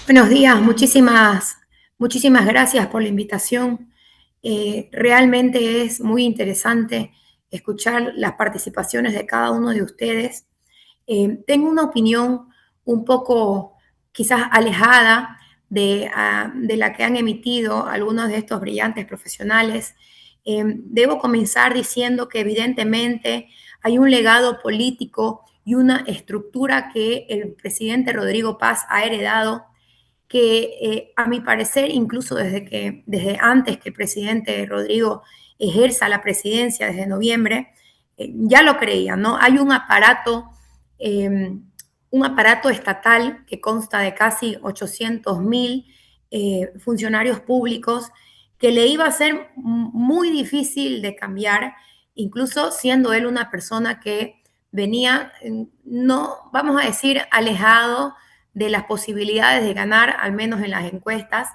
Buenos días, muchísimas gracias por la invitación. Realmente es muy interesante escuchar las participaciones de cada uno de ustedes. Tengo una opinión un poco quizás alejada de la que han emitido algunos de estos brillantes profesionales. Debo comenzar diciendo que evidentemente hay un legado político y una estructura que el presidente Rodrigo Paz ha heredado que a mi parecer, incluso desde antes que el presidente Rodrigo ejerza la presidencia, desde noviembre, ya lo creían, ¿no? Hay un aparato estatal que consta de casi 800.000 funcionarios públicos que le iba a ser muy difícil de cambiar, incluso siendo él una persona que venía, no vamos a decir, alejado de las posibilidades de ganar, al menos en las encuestas,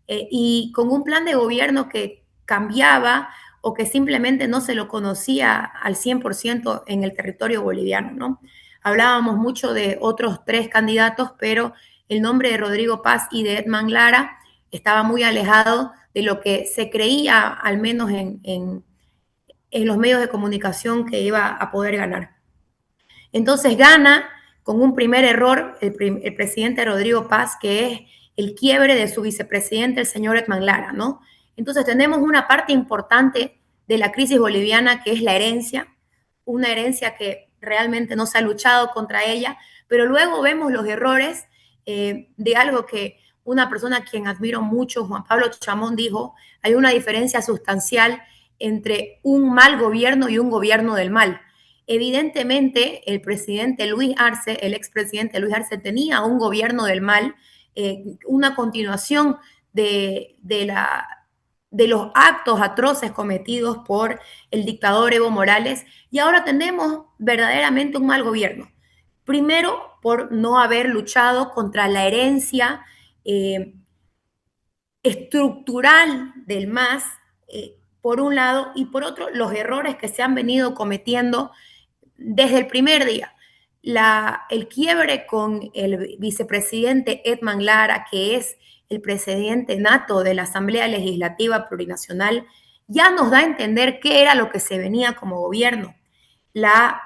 y con un plan de gobierno que cambiaba o que simplemente no se lo conocía al 100% en el territorio boliviano, ¿no? Hablábamos mucho de otros tres candidatos, pero el nombre de Rodrigo Paz y de Edman Lara estaba muy alejado de lo que se creía, al menos en los medios de comunicación, que iba a poder ganar. Entonces gana con un primer error el presidente Rodrigo Paz, que es el quiebre de su vicepresidente, el señor Edman Lara, ¿no? Entonces tenemos una parte importante de la crisis boliviana que es la herencia, una herencia que realmente no se ha luchado contra ella, pero luego vemos los errores de algo que una persona a quien admiro mucho, Juan Pablo Chamón, dijo: hay una diferencia sustancial entre un mal gobierno y un gobierno del mal. Evidentemente, el presidente Luis Arce, el expresidente Luis Arce, tenía un gobierno del mal, una continuación de los actos atroces cometidos por el dictador Evo Morales, y ahora tenemos verdaderamente un mal gobierno. Primero, por no haber luchado contra la herencia estructural del MAS, por un lado, y por otro, los errores que se han venido cometiendo desde el primer día. El quiebre con el vicepresidente Edman Lara, que es el presidente nato de la Asamblea Legislativa Plurinacional, ya nos da a entender qué era lo que se venía como gobierno. La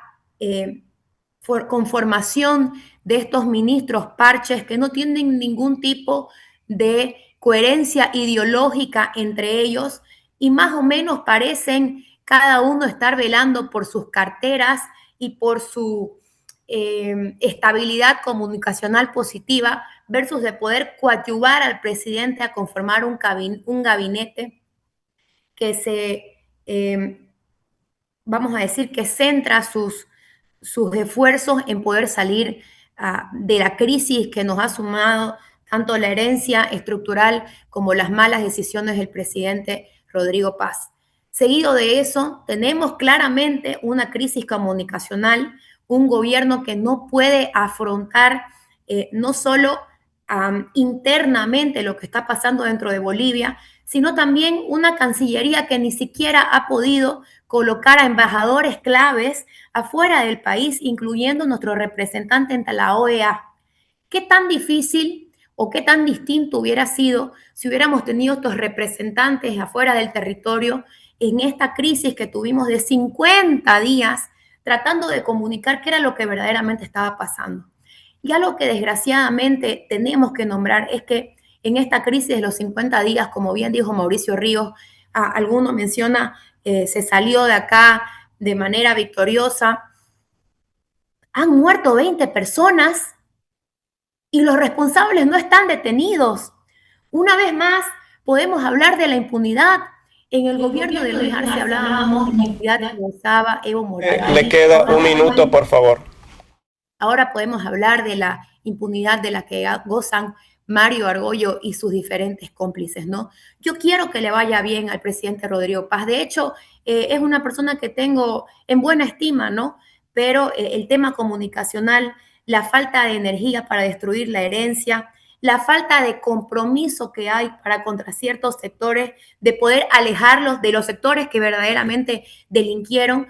conformación de estos ministros parches que no tienen ningún tipo de coherencia ideológica entre ellos y más o menos parecen cada uno estar velando por sus carteras y por su estabilidad comunicacional positiva versus de poder coadyuvar al presidente a conformar un gabinete que vamos a decir, que centra sus esfuerzos en poder salir de la crisis que nos ha sumado tanto la herencia estructural como las malas decisiones del presidente Rodrigo Paz. Seguido de eso, tenemos claramente una crisis comunicacional, un gobierno que no puede afrontar no solo internamente lo que está pasando dentro de Bolivia, sino también una Cancillería que ni siquiera ha podido colocar a embajadores claves afuera del país, incluyendo nuestro representante ante la OEA. ¿Qué tan difícil o qué tan distinto hubiera sido si hubiéramos tenido estos representantes afuera del territorio en esta crisis que tuvimos de 50 días tratando de comunicar qué era lo que verdaderamente estaba pasando? Y algo que desgraciadamente tenemos que nombrar es que en esta crisis de los 50 días, como bien dijo Mauricio Ríos, alguno menciona, se salió de acá de manera victoriosa. Han muerto 20 personas y los responsables no están detenidos. Una vez más, podemos hablar de la impunidad. En el gobierno de Luis Arce hablábamos de la impunidad que gozaba Evo Morales. Le queda un minuto, por favor. Ahora podemos hablar de la impunidad de la que gozan Mario Argollo y sus diferentes cómplices, ¿no? Yo quiero que le vaya bien al presidente Rodrigo Paz. De hecho, es una persona que tengo en buena estima, ¿no? Pero el tema comunicacional, la falta de energía para destruir la herencia, la falta de compromiso que hay para contra ciertos sectores, de poder alejarlos de los sectores que verdaderamente delinquieron,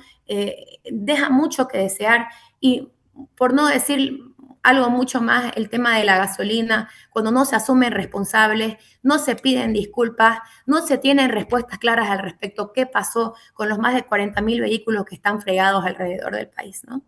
deja mucho que desear. Y por no decir algo mucho más el tema de la gasolina, cuando no se asumen responsables, no se piden disculpas, no se tienen respuestas claras al respecto qué pasó con los más de 40.000 vehículos que están fregados alrededor del país, ¿no?